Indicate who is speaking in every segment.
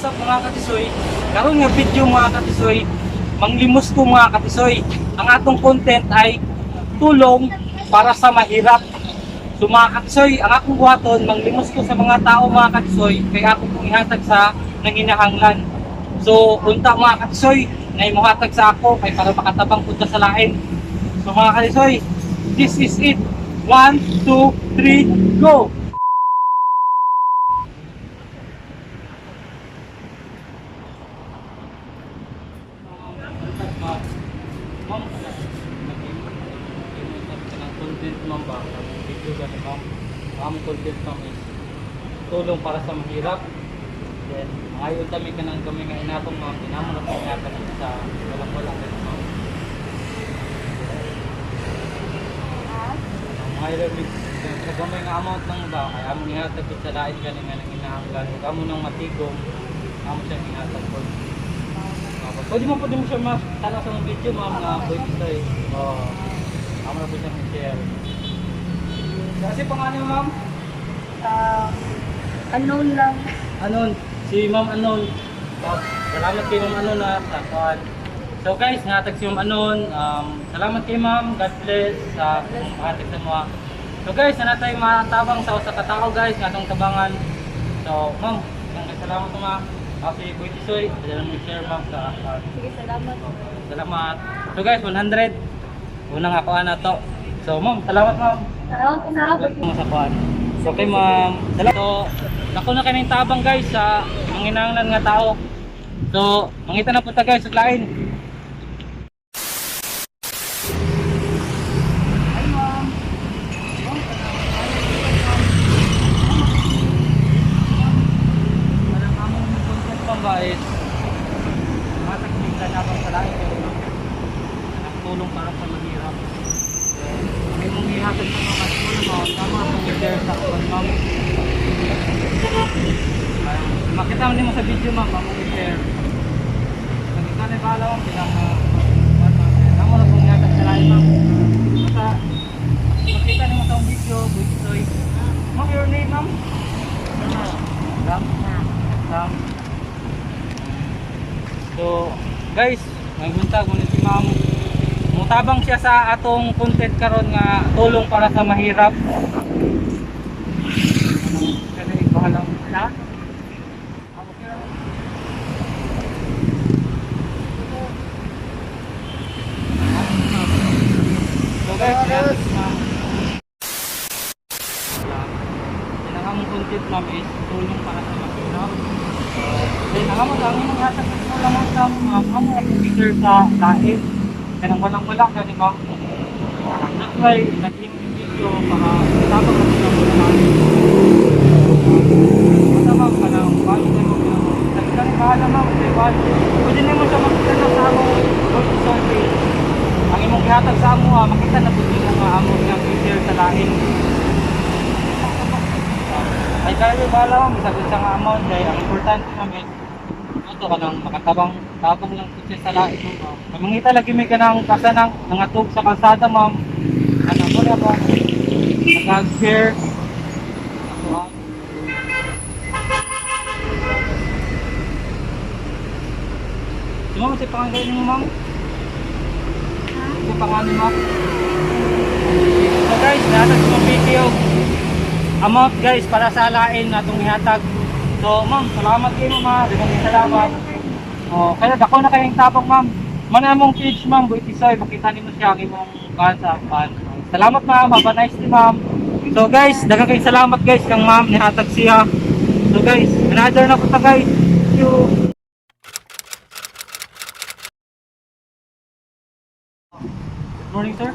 Speaker 1: what's up mga katisoy? Karon nga video mga katisoy, manglimos ko mga katisoy. Ang atong content ay tulong para sa mahirap. So mga katisoy, ang akong buhaton, manglimos ko sa mga tao mga katisoy, kaya ako kong ihatag sa nanginahanglan. So unta mga katisoy, na imuhatag sa ako kay para makatabang punta sa lain. So mga katisoy, this is it. 1, 2, 3, go! Content ma'am ba? Video gani ma'am. Ang content ma'am is tulong para sa mahirap. Then ayon kami kanang kami nga inatong ma'am, dinamo na po nga sa walang gani ma'am. Mahirap sa gamay nga amount lang ba? Kaya among ihatag sa lain gani nga nang inaanglan. Huwag amo nang matigom. Amo siyang ihatag po. Pwede mo siya matala sa mga video ma'am na pwede tayo. Amo na po siyang i-share. Kasi pangalan ma'am?
Speaker 2: Unknown lang.
Speaker 1: Anon? Si ma'am Anon. Salamat kay ma'am Anon na sa kuhan. So guys, natag si ma'am Anon. Salamat kay ma'am. God bless sa hatag sa mga. So guys, na tayo matabang sa usa ka tao guys, nga atong tabangan. So ma'am, salamat po ma'am. Si Boy Tisoy, pwede mo share ma'am sa
Speaker 2: Sige, salamat.
Speaker 1: salamat. So guys, 100. Unang ako na to. So ma'am, salamat ma'am.
Speaker 2: Salamat.
Speaker 1: Mo sa kuan. So kay ma'am, salamat. So nako na kaming tabang guys sa manginahanglan nga tao. So mangita na punta guys sa lain.
Speaker 2: Hi, ma'am.
Speaker 1: Walang among content pa ba is matakita na bang sa lain kay ma'am. Tulong para sa mahirap. May mong ihatag sa mga tulong mo, tama kung i-share sa kuan ma'am. Makita mo din mo sa video ma'am, mong i-share. Nakita na bala mo bilang tama na kung ihatag sa lain ma'am. Basta makita niyo mo sa video, Boy Tisoy. Ma'am, your name ma'am? Ram? Ram. So, guys, magbuntag mo si ma'am. Mutabang siya sa atong content karon nga tulong para sa mahirap. Kasi bahalang na. So guys, ang among content ma'am is tulong para sa mahirap. Then ang among mga hatag sa tulong sa among picture sa lain. Kaya walang gani ma'am. Nakay, naging video para tabang ako sa mga namin. Basta ma'am, kanang bali na mo. Nagkita ni bahala ma'am, pwede na mo siya makita na sa among surface. Ang imong ihatag sa amo, makita na pwede na nga amo nga i-share sa lain. Ay kaya bahala ma'am, sagot sa nga amount, dahil ang importante namin, ito ka nang makatabang lang po siya sa lain ma'am. Mangita lagi may kanang kasanang nangatog sa kalsada ma'am. Ano mo na ma'am? Nag-share. Ako Ma'am, si pangalan mo ma'am? Si pangalan ma'am? So guys, natag sa video. Amount guys para sa lain na itong ihatag. So ma'am, salamat kayo ma'am. Salamat. Kaya dako na kayong tabang ma'am. Mana mong page ma'am, Boy Tisoy, makita niyo siya ang imong kansa. Salamat ma'am, have a nice day ma'am. So guys, daghang kayong salamat guys kang ma'am nihatag siya. So guys, another na po ta guys. Thank you. Good morning sir.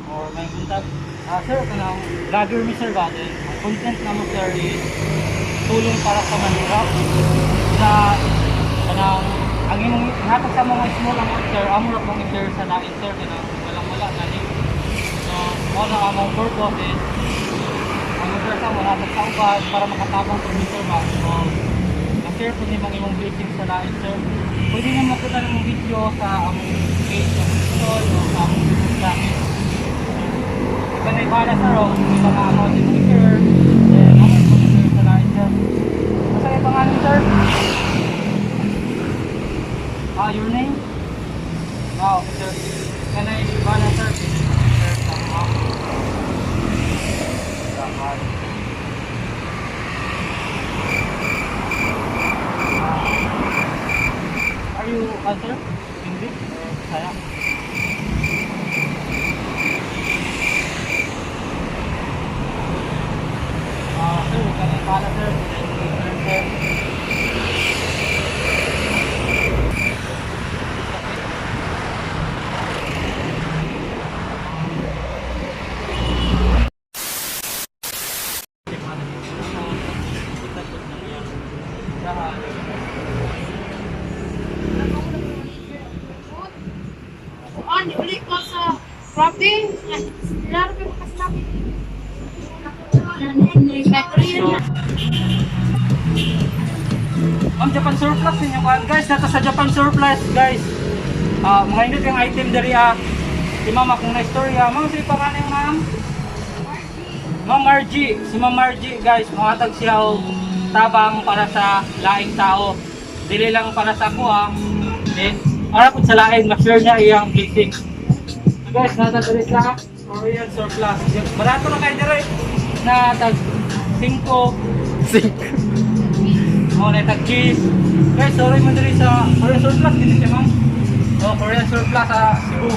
Speaker 1: Or may buntag. Sir, kanang vlogger mi sir ba? Ang content na mo sir is tulong para sa mahirap. Na kanang ang imong ihatag sa mga small amount sir, amo ra mong i-share sa lain sir kanang walang gani. So, wala among purpose is ang i-share sa mga hatag sa uban para makatabang sa sir ba. So, na-share po ni mga imong blessings sa lain sir. Pwede nyo makita ng video sa among page ng Tisoy o sa among YouTube channel. Iba na ibala sa ro, iba nga amount yung i-share. Then, ako i-share sa lain sir. Basta kayo pangalan sir? tindahan.
Speaker 2: Di ulit ko sa property. Laro ko kasi namin.
Speaker 1: Ma'am, Japan surplus ninyo kuan guys, nato sa Japan surplus guys. Mga indot yung item dari si ma'am akong na istorya. Ma'am, si pangalan yung ma'am? Ma'am Margie. Si Ma'am Margie guys, mahatag siya og tabang para sa laing tao. Dili lang para sa ako Then, para po sa laing, ma-share niya iyang blessing. So guys, nata diri sa Korean surplus. Barato na kayo diri na tag 5. Oh, na tag cheese. Guys, sorry mo diri sa Korean surplus din siya ma'am. So, Korean surplus sa Cebu.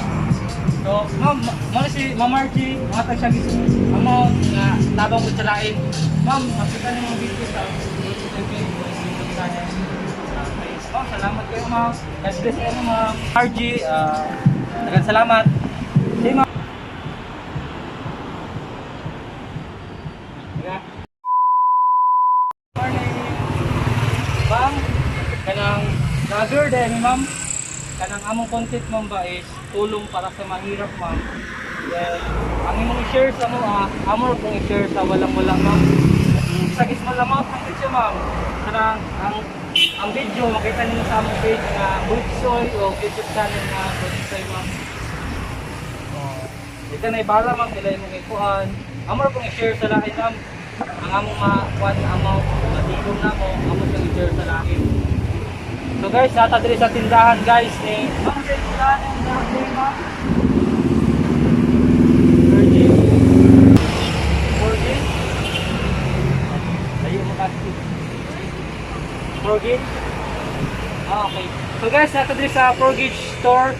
Speaker 1: So, ma'am, mo si Ma'am Margie, matag siya gising amount na tabang ko sa lain. Ma'am, makita niyo mga video sa Ma'am, salamat kayo ma'am. God bless kayo ma'am. Margie, daghang salamat. Hey ma'am. Morning. Bang, kanang vlogger din ma'am. Kanang among content ma'am ba is tulong para sa mahirap ma'am. Then, ang imong i-share sa mo amor kong i-share sa walang-walang ma'am. Sa gismo lamang ng video ma'am. Kanang ang video makita niyo sa among page na Buitsoy o YouTube channel na Buitsoy ma'am. Ito na ibala ma'am, nila yung mga ikuan. Amor kong i-share sa lahat ma'am. Ang among makuan na amount, matigong na mo, amor kong i-share sa lahat. So guys, nata diri sa tindahan guys ni ma'am sa tindahan ng birthday ma'am. Virgin. Virgin. Layo mo kasi. Forgage. Okay. So guys, nata diri sa Forgage store.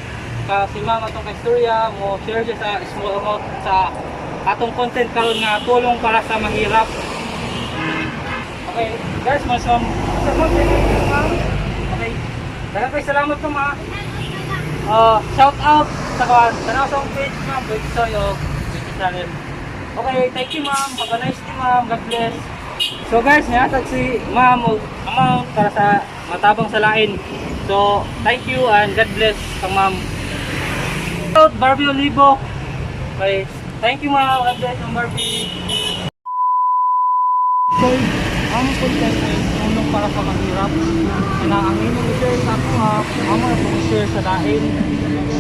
Speaker 1: Si ma'am atong kaistorya mo share siya sa small amount sa atong content karon nga tulong para sa mahirap. Okay, guys, mas ma'am. Okay. Daghang salamat po ma. Shout out sa kawan sa nasong page ma'am, Buitsoy o YouTube channel. Okay, thank you ma'am. Have a nice day ma'am. God bless. So guys, nihatag si ma'am og amount para sa matabang sa lain. So, thank you and God bless kang ma'am. Shout out Barbie Olivo. Okay, thank you ma'am. God bless ang Barbie. So, ang content ay tulong para sa mahirap. Na ang inyong i-share sa ako ang mga i-share sa lain.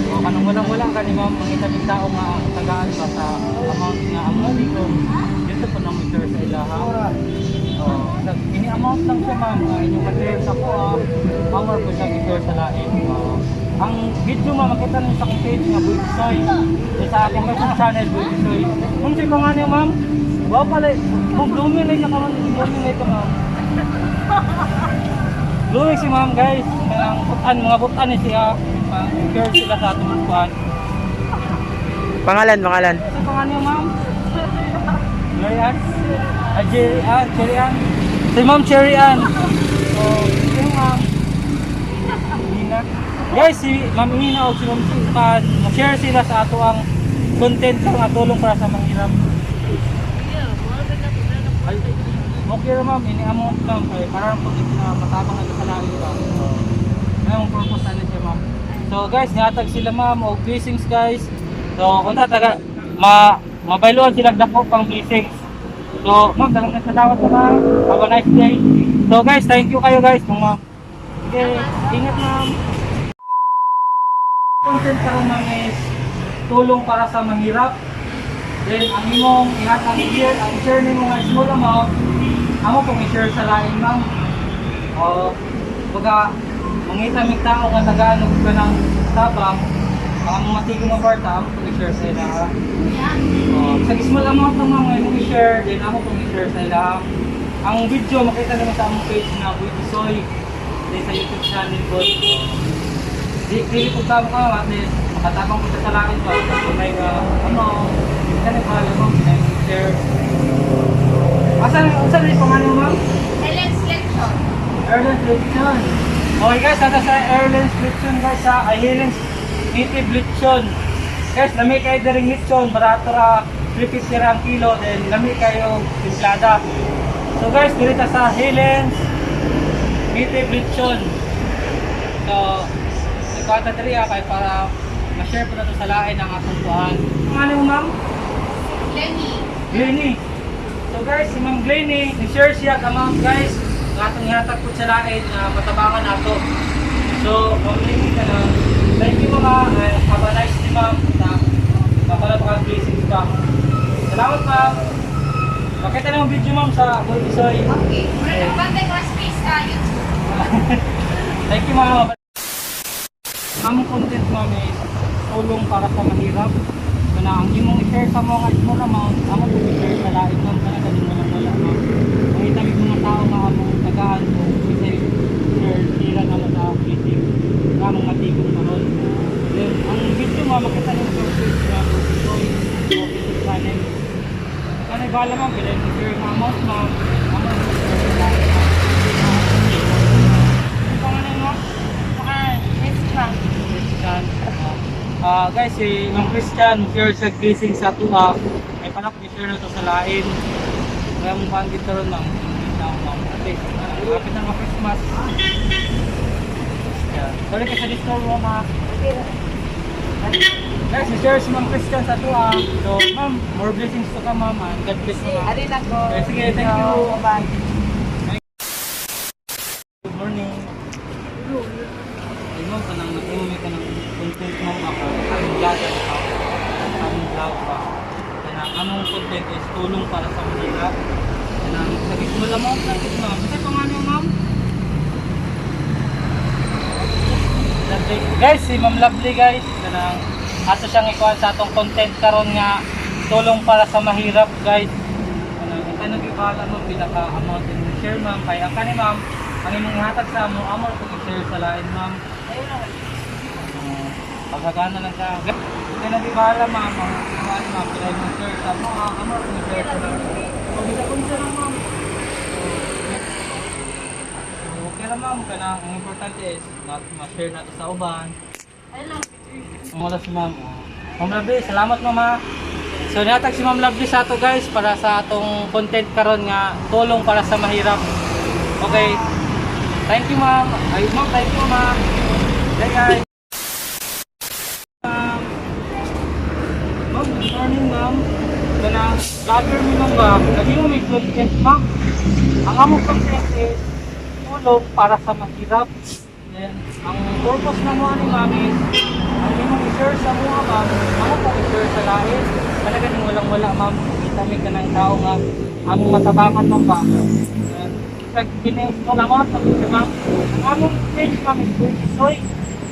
Speaker 1: O kanang walang-walang ka ni ma'am, ang itabing tao nga tagaan ba sa amount nga amount dito. Dito po nang i-share sa ilaha. Ini amount lang siya ma'am, inyong ma-share sa ako amount po siya i-share sa lain. Ang video ma'am, makita niyo sa akong page nga Buitsoy. Sa aking mga channel Buitsoy. Kung siya ko nga niyo ma'am, wow pala, kung luminate ka man, luminate ka ma'am. Luminate si ma'am guys, mga butan ni siya, share sila sa atong buwan.
Speaker 3: Pangalan.
Speaker 1: Sa pangalan niyo ma'am? Cherry Ann? Cherry Ann. Si ma'am Cherry Ann. So, yung ma'am. Hina. Guys, si ma'am Hina o si ma'am Sipan, mag-share sila sa ato ang content nga tulong para sa manghirap. Ay, okay na ma'am, ini amount ma'am, parang pag matabang na sa lain ba. Ngayong purpose na siya ma'am. So guys, nihatag sila ma'am o blessings guys. So kung tataga, mabailuan sila dako pang blessings. So ma'am, dalang salamat sa ma'am. Have a nice day. So guys, thank you kayo guys ma'am. Okay, ingat ma'am. Content karon ma'am is tulong para sa mahirap. Then ang imong ihatag ang share nimo nga small amount, amo pong i-share sa lain ma'am. O baga mangita mig tao nga tagaan og kanang tabang, ang matigong nga kwarta amo pong i-share sa ila. Sa small amount lang ma'am nga imong i-share, then amo pong i-share sa ila. Ang video makita nimo sa among page na Buitsoy, then sa YouTube channel ko. Dili po tama ka at makatabang po sa lain ba kung may kanang pala mo share. Asan rin pangalan mo ma'am?
Speaker 2: Ellen Selection.
Speaker 1: Airlines Lechon. Okay guys, nata sa Airlines Lechon guys sa Airlines Native Lechon. Guys, lami kayo daring lechon, barato ra 350 ra ang kilo, then lami kayo timplada. So guys, dito sa Airlines native lechon. So, nagkata diri kay para ma-share po na to sa lain ang akong kuhan. Ano mo ma'am?
Speaker 2: Lenny.
Speaker 1: Glenny. So guys, si Ma'am Glenny, ni-share siya ka ma'am guys. Nga atong ihatag po sa lain na matabangan nato. So, Ma'am Glenny ka lang. Thank you mga. Have a nice day ma'am. Mapalap ka blessings pa. Salamat ma'am. Pakita na yung video ma'am sa Bulbisoy.
Speaker 2: Okay. Muna nagbantay ko space sa YouTube.
Speaker 1: Thank you ma'am. Among content ma'am is tulong para sa mahirap. So na ang imong i-share sa mga small amount, among i-share sa lain ma'am kana kadin wala ma'am. Kung itabig mga tao nga among tagaan ko, kasi share sila na sa meeting nga among matigong karon. Then ang video ma'am makita niyo sa page na Bulbisoy YouTube channel. Kana bala ma'am, bila i-share nga amount ma'am, among i-share sa lain ma'am. Ano pangalan mo?
Speaker 2: Christian.
Speaker 1: Christian. Guys, si Ma'am Christian, share sa blessing sa tuha. May panak i-share na to sa lain. Kaya mong panggit na ron ma'am. Okay, kapit na mga Christmas. Yeah. Sorry ka sa disco mo ma. Guys, i-share si Ma'am Christian sa tuha. So ma'am, more blessings to ka ma'am. God bless mo ma'am.
Speaker 2: Arin ako.
Speaker 1: Okay, sige, thank you.
Speaker 2: Bye.
Speaker 1: Good morning. Ayun, kanang nag-umay ka ng content mo ako. Aming vlog ako. Aming vlog pa. Kanang among content is tulong para sa mahirap. Kanang nag-ismula mo, nag-ismula. Kasi pangalan mo, ma'am? Lovely. Guys, si Ma'am Lovely guys. Kanang ato siyang ikuha sa atong content karon nga tulong para sa mahirap guys. Kanang ito nag-ibala mo pinaka-amount in share ma'am. Kaya ang kani ma'am, ang imong ihatag sa amo, amor kung i-share sa lain ma'am. Pagkagana lang siya. Hindi na di bahala ma'am. Ang ma'am, kailangan mong share sa mo. Amor kung i-share sa lain. Kung hindi ko siya lang ma'am. So, okay lang ma'am. Kaya ang importante is ma-share natin sa uban. Ang wala si ma'am. Ma'am Lovely, salamat ma'am ha. So nihatag si Ma'am Lovely sa ato guys para sa atong content karon nga tulong para sa mahirap. Okay. Thank you ma'am. Ayun ma'am, thank you ma'am. Hey guys. Ma'am, good morning ma'am. Kana vlogger mo nung ma'am. Lagi mo may content ma'am. Ang among content is tulong para sa mahirap. Then, ang purpose na mo ni ma'am is ang imong i-share sa mga ma'am, ako po i-share sa lain. Talaga nang walang-wala ma'am. Itamig ka ng tao nga among matabangan ma'am ba. Sa gineos mo naman, sabi ko ma'am, ang among page ma'am is Bulbisoy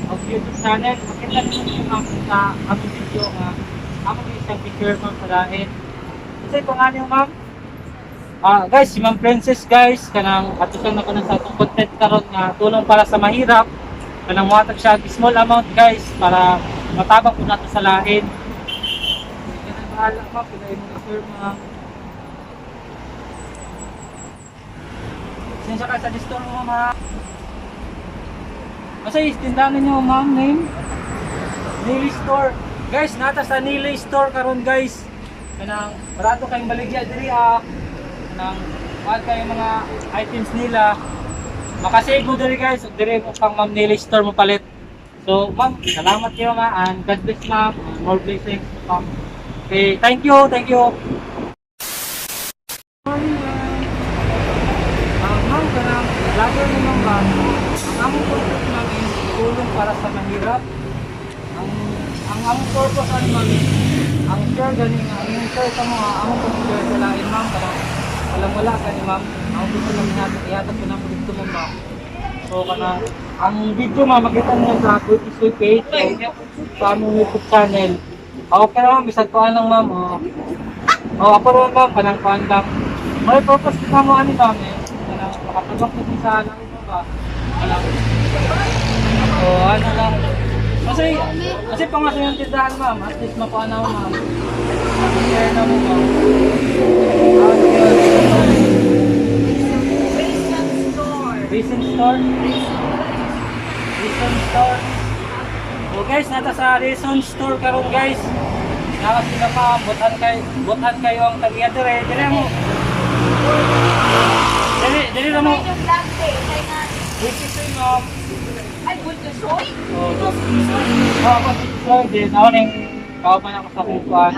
Speaker 1: of YouTube channel. Makita niyo ma'am sa among video nga among isang picture ma'am sa lain. Kasi kung ano yung ma'am, guys, si Ma'am Princess guys, kanang atusang na ko na sa atong content karon nga tulong para sa mahirap. Kanang muhatag siya small amount guys para matabang po nato sa lain. Kaya bahala ma'am, pila mo i-share ma'am. Sinsya ka sa distro mo ma'am. Kasi tindahan ninyo ma'am name? Nili Store. Guys, nata sa Nili Store karon guys. Kanang barato kayong baligya diri nang mahal kayo mga items nila, makasave mo diri guys, diri mo pang Ma'am Nili Store mo palit. So ma'am, salamat kayo ma'am, and God bless ma'am, more blessings ma'am. Okay, thank you, thank you. Morning ma'am. Ma'am, kanang vlogger mo ma'am. Ang among purpose ma'am is tulong para sa mahirap. Ang among purpose ano ma'am is ang share gani nga, ang share sa mga among pag-share sa lain ma'am. Alam wala ka ni ma'am, ang gusto lang ihatag ko na mo dito ma'am. So kana ang video ma'am makita niyo sa Bulbisoy page sa among YouTube channel. Okay na ma'am, bisag ko lang ma'am. Ako ron ma'am, kanang kuan lang. May purpose kita mo ani ma'am eh. Kanang makatulong ko sa langit mo ba? Alam. So ano lang. Kasi pangaso yung tindahan ma'am, at least makuha na mo ma'am. Share na mo ma'am. Recent store? Recent store. So guys, nata sa Recent store karon guys. Naka sila pa, butan kayo ang tagiya dire mo. Dire mo. Katisoy ma'am.
Speaker 2: Ay, good to soy.
Speaker 1: Oh.
Speaker 2: Ito, soy.
Speaker 1: Katisoy din. Ako rin. Kao pa na ako sa kukuan.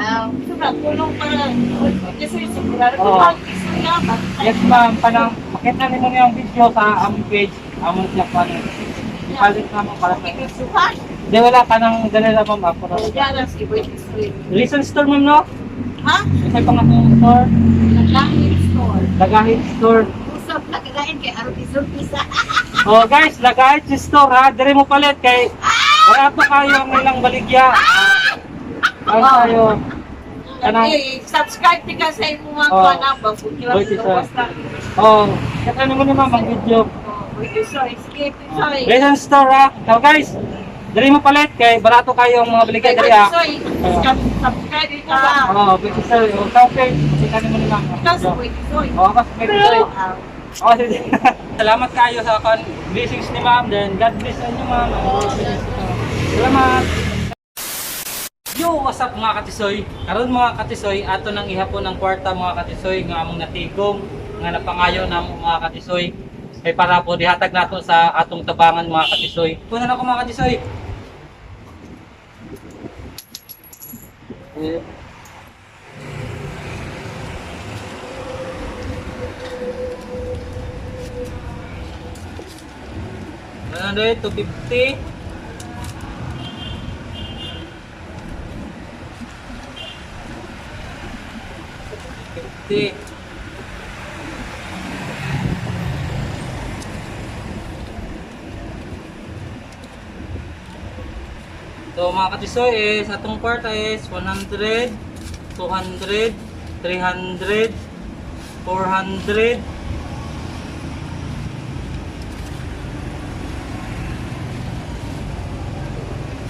Speaker 2: Sobrang tulong para good to soy. Sigurado ko
Speaker 1: Oo.
Speaker 2: ang iso nga ba?
Speaker 1: Yes ma'am, panang makita niyo yung video sa aming page, among siya pa rin. Ipalit naman para sa...
Speaker 2: Ikasuhan.
Speaker 1: Di wala ka nang dalila ma'am ako.
Speaker 2: Diyan si good to soy.
Speaker 1: Reason store ma'am no?
Speaker 2: Ha?
Speaker 1: Isa pang atong store,
Speaker 2: Naglahin store.
Speaker 1: Lagahit store.
Speaker 2: Usap na kagain kay Arupis-Urpisa.
Speaker 1: Oh guys, Lagahit store ha, dire mo palit kay wala pa kayo ang ilang baligya. Ano tayo? Kanang-
Speaker 2: Subscribe di ka sa imo mga
Speaker 1: Oo.
Speaker 2: panabang.
Speaker 1: Good to soy. Oh, kaya naman ni ma'am ang video.
Speaker 2: Good to soy. Sige, soy.
Speaker 1: Reason store ha. So guys, dire mo palit kay barato kayo ang mga baligya dire ha.
Speaker 2: Soy. Subscribe di ka.
Speaker 1: Oh, pwede sir. Oh, sa page, makita niyo naman lang.
Speaker 2: Ikaw sa good to soy.
Speaker 1: Oh, mas pwede sir. Oh, sige. Salamat kayo sa blessings ni ma'am. Then, God bless sa inyo ma'am. Salamat. Yo, what's up mga katisoy? Karon mga katisoy, ato nang ihapon ang kwarta mga katisoy nga among natigom nga napangayo na mga katisoy. Kay para po dihatag nato sa atong tabangan mga katisoy. Kunan ako mga katisoy. Eh, 100 to 50. So mga katisoy is atong kwarta is 100, 200, 300, 400.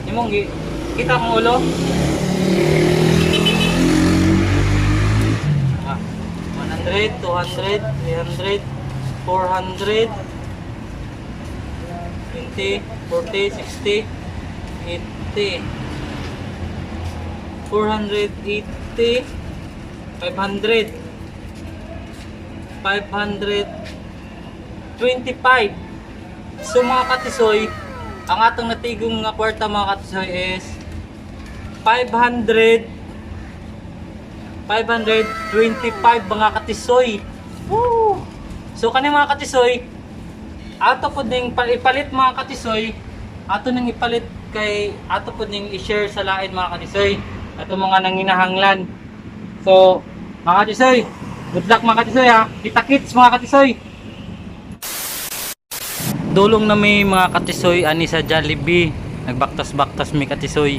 Speaker 1: Imong kita ang ulo. Ah, 100, 200, 300, 400, 20, 40, 60, 80, 480, 500, 525. So mga katisoy, ang atong natigong nga kwarta mga katisoy is 525 mga katisoy. Woo! So kani mga katisoy, ato pud ning ipalit mga katisoy, ato nang ipalit kay ato pud ning i-share sa lain mga katisoy, ato mga nanginahanglan. So mga katisoy, good luck mga katisoy ha. Kita-kits mga katisoy. Dulong na may mga katisoy ani sa Jollibee. Nagbaktas-baktas mi katisoy.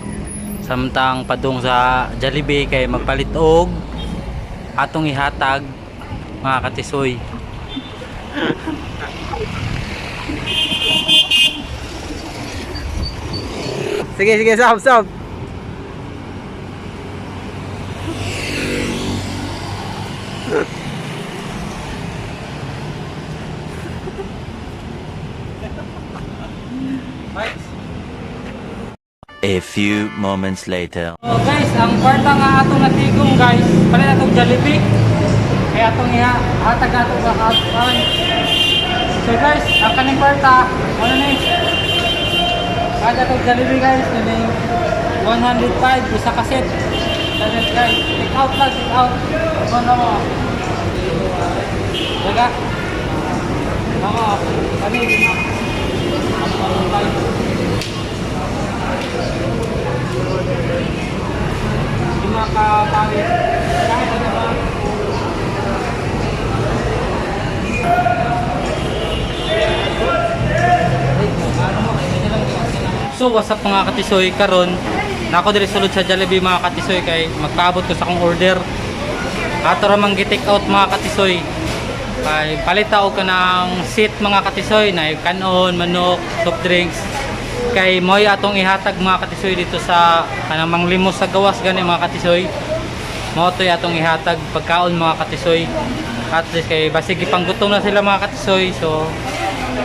Speaker 1: Samtang padung sa Jollibee kay magpalit og atong ihatag mga katisoy. Sige, sab.
Speaker 3: A few moments later.
Speaker 1: So guys, ang kwarta nga atong natigong guys, palit atong Jollibee. Kaya atong ihatag nato sa kaatuan. So guys, ang kaning kwarta, ano ni? Kada atong Jollibee guys, kaning 105 isa ka set. That's guys, take out lang, take out. Ano mo? Daga. Oo, kami lima. Lima ka palit. Kahit ano ba? So what's up mga katisoy, karon nako diri sulod sa Jollibee mga katisoy kay magpaabot ko sa akong order. Ato ra man gi-take out mga katisoy. Kay palita og kanang seat mga katisoy na kanon, manok, soft drinks. Kay moy atong ihatag mga katisoy dito sa kanang manglimos sa gawas gani mga katisoy. Mao toy atong ihatag pagkaon mga katisoy. At least kay basig ipanggutom na sila mga katisoy. So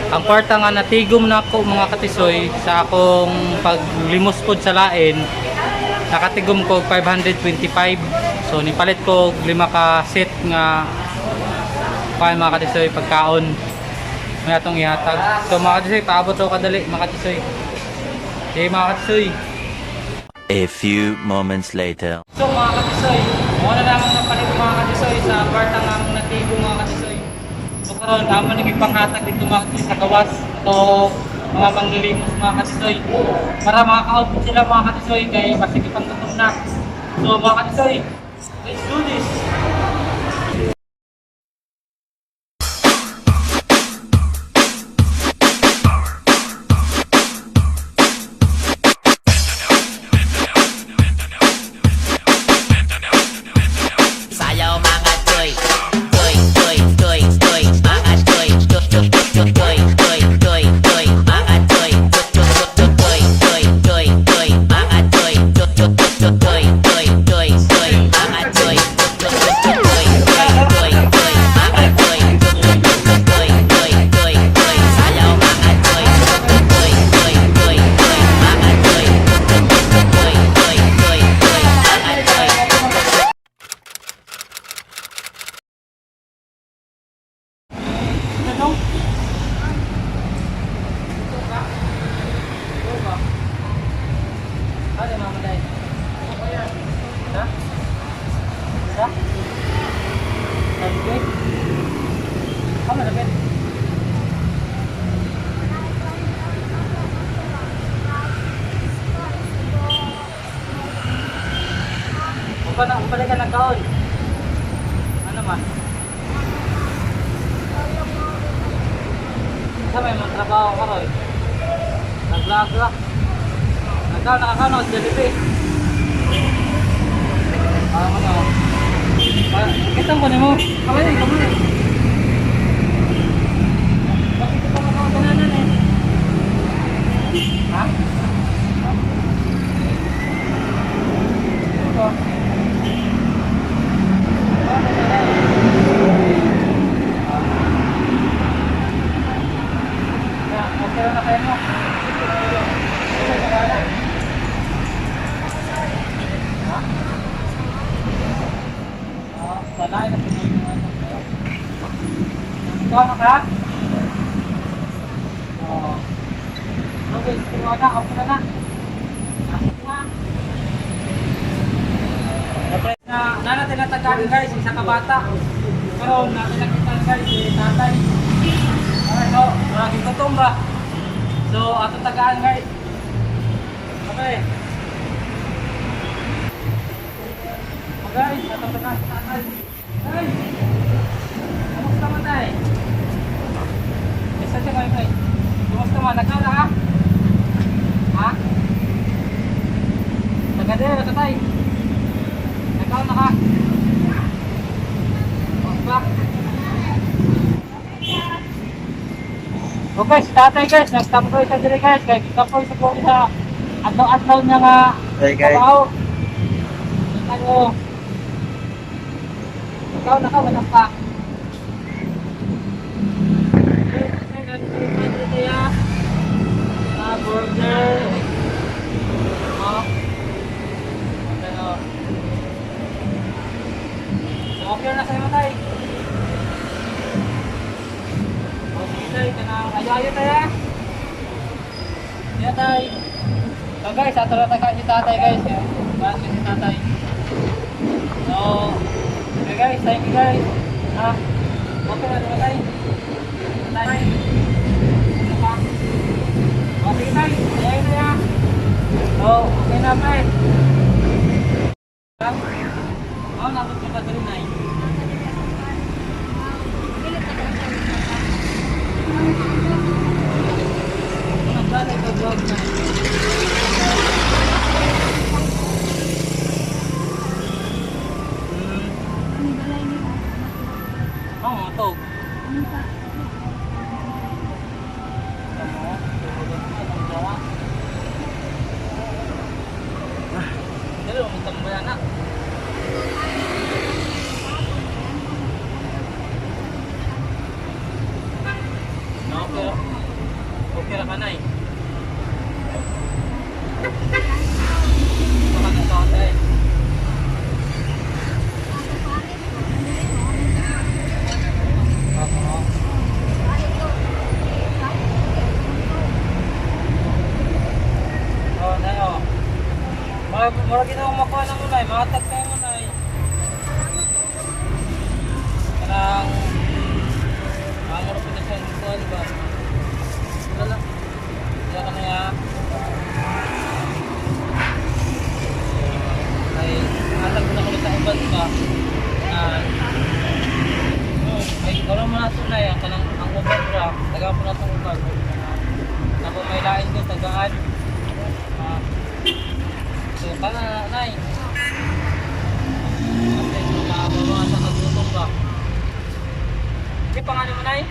Speaker 1: ang kwarta nga natigom na ako mga katisoy sa akong paglimos pod sa lain, nakatigom ko 525. So nipalit ko 5 ka set nga mga katisoy pagkaon. may atong ihatag. So mga katisoy, paabot daw kadali mga katisoy. Okay mga katisoy.
Speaker 3: A few moments later.
Speaker 1: So mga katisoy, muna naman napalit mga katisoy sa barta nga mong natigo mga katisoy. So karon naman nagipanghatag dito mga katisoy sa gawas. So mga manglilimos mga katisoy. Para makaka-output sila mga katisoy kay masigipang tutok na. So mga katisoy, let's do this!
Speaker 4: Sayaw mga toy, toy, toy, toy, toy, mga toy, toy, toy, toy, toy, toy, toy, toy, mga toy, toy, toy, toy, toy, toy, mga toy, toy, toy, toy, toy, toy, toy, mga toy, toy, toy, toy, toy, toy, mga toy, toy, toy, toy, toy, sayaw mga toy, toy, toy, toy, toy, mga toy, toy, toy, toy, toy, toy, mga toy.
Speaker 1: Ano? Ano mama dahil? Ha? Ha? Malapit? Malapit? Balik ka ng kaon. Ano man? Sa may mga trabaho ka rin. Nag-vlog lang. Nakakano, Jollibee. Ano? Kitang ko mo. Kamay, kamay. Bakit ito pa mga kananan eh? Ha? Ito ba? Okay na kayo mo. Ha? Balay na pinag-iwan. Ikaw na ka? Oo. Okay, tuwa na. Okay na. Na natin natagaan guys, isa kabata. Pero natin nakita guys, tatay. Okay, so, maraming gutom ba? So, ato tagaan guys. Okay. Guys, ato tagaan sa tatay. Guys! Kumusta man tayo? Isa siya kayo guys. Kumusta man? Nagkaw na ha? Ha? Nagadera ka tayo. Nagkaw na ka? Kumusta? Okay, si tatay guys, nag-stop ko isa diri guys, kaya kita po isa po sa adlaw-adlaw niya nga trabaho. Ano? Ikaw na ka, walang pa. Burger. Oh. Okay, oh. So, okay na sa'yo tayo. Tay, kanang ayo-ayo tayo. Ya tay. So guys, ato na tayo si tatay guys. Bahan si tatay. So, okay guys, thank you guys. Ha? Okay na diba tay? Tay. Ano pa? O sige tay, ayo na ya. So, okay na tay. Oh, nabot ka pa rin na eh. Balik ka vlog na. Oo, ito. Dali, umutang ba yan na? Okay. Okay ra ka na eh. Baka ng tatay. mura ginawa makuha ng unay, mahatag sa yung unay. Kanang mura po na siya ng kuha, diba? Wala. Kaya ka na nga. Ay, mahatag ko na ko sa uban ba? Ay, wala mo na tunay, ang uban bra. Taga po na itong uban. Ako may lain ko, tagaan. So, kana nay. Mga sa kagutong ba? Hindi pa nga naman nay.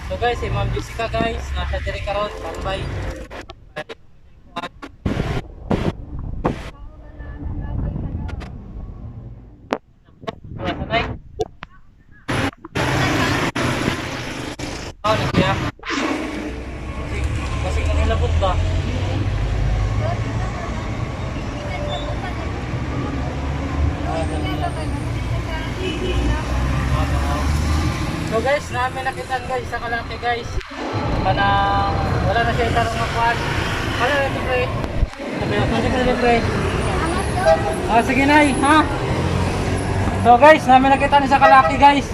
Speaker 1: So guys, si Ma'am Jessica guys, nasa diri karon, tambay. Nay. Oh, nagbiya. Kasi kanilabot ba? So guys, namin nakitan guys sa kalaki guys. Kanang wala na siya itarong makuhan. Ano na ito pre? Sabi ako na pre. Sige nay, ha? So guys, namin nakita sa kalaki guys.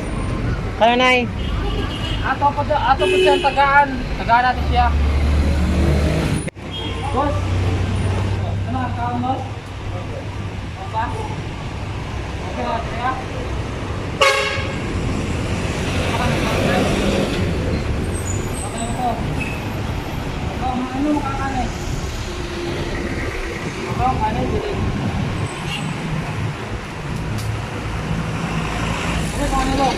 Speaker 1: Kaya nay. Ato po siya tagaan. Tagaan natin siya. Boss. Ano ang kaon boss? Opa? Okay na siya? Ano makakanay? Ako, kanay, bilig. Ano kung ano lo?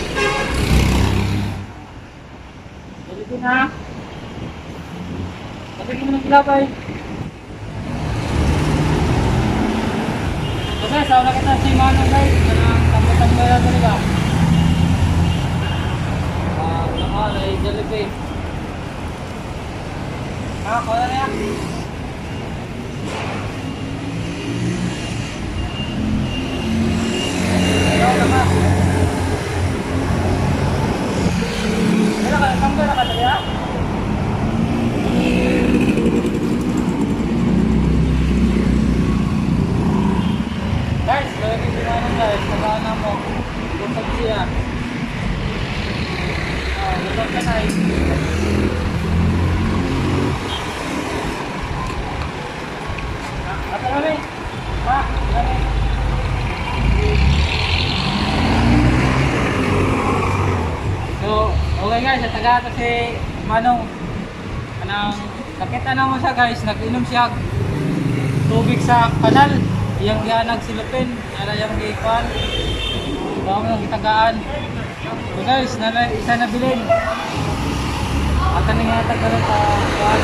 Speaker 1: Biligin ha? Pagkagin mo ng kilabay. Okay, sawa na kita si Manong guys. Kanang tambutan mo yan talaga. Wala ay Jollibee. Kuha na yan. Ayaw naman. Kamay na ka talaga? Guys, lalagay ko na guys. Tagaan na mo. Guntag siya. Guntag ka na eh. Apa kami? Pak, kami. So, okay guys, taga ito si Manong. Kanang nakita na mo siya guys, nag-inom siya tubig sa kanal. Yang gianag silupin, ara yang giikuan. Bago nang gitagaan. So guys, isa na bilin. At ano nga tagalan sa kuan.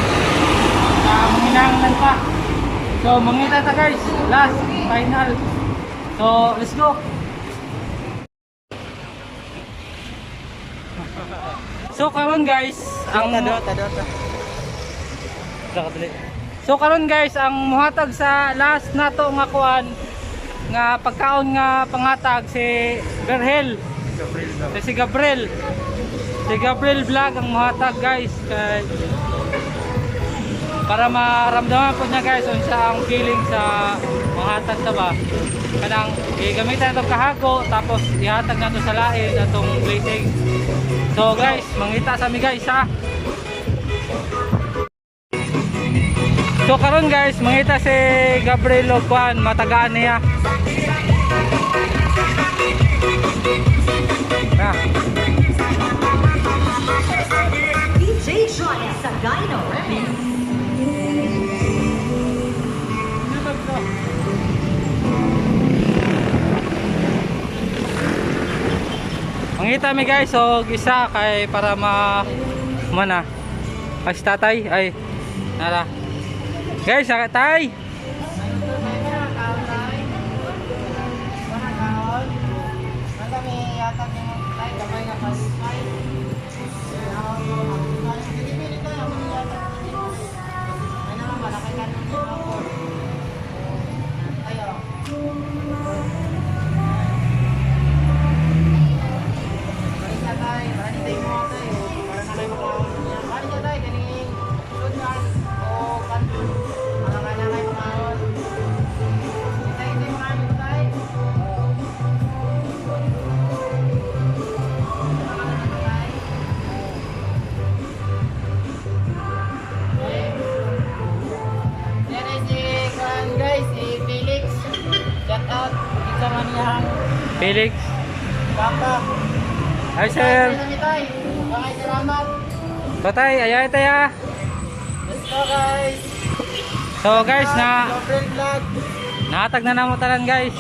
Speaker 1: Manginanglan pa. So, mangita ta guys, last, final. So, let's go. So, karon guys, karon guys, ang muhatag sa last nato nga kuan nga pagkaon nga pangatag si Berhel. Si Gabriel. Si Gabriel vlog ang muhatag guys kay para maramdaman po niya guys unsa ang feeling sa mahatag ta ba kanang gamitan itong kahago tapos ihatag nato sa lain atong blessing. So guys, mangita sa mi guys ha. So karon guys, mangita si Gabriel Juan, matagaan niya.
Speaker 5: DJ Joya Sagayno Remix.
Speaker 1: Mangita mi guys, so isa kay para mana ay si tatay ay nara guys tay Felix.
Speaker 6: Papa.
Speaker 1: Hi sir.
Speaker 6: Tay. Maraming salamat.
Speaker 1: Tatay, ayay tayo.
Speaker 6: Let's go guys.
Speaker 1: So guys,
Speaker 6: Your friend vlog.
Speaker 1: nahatag na naman talan guys.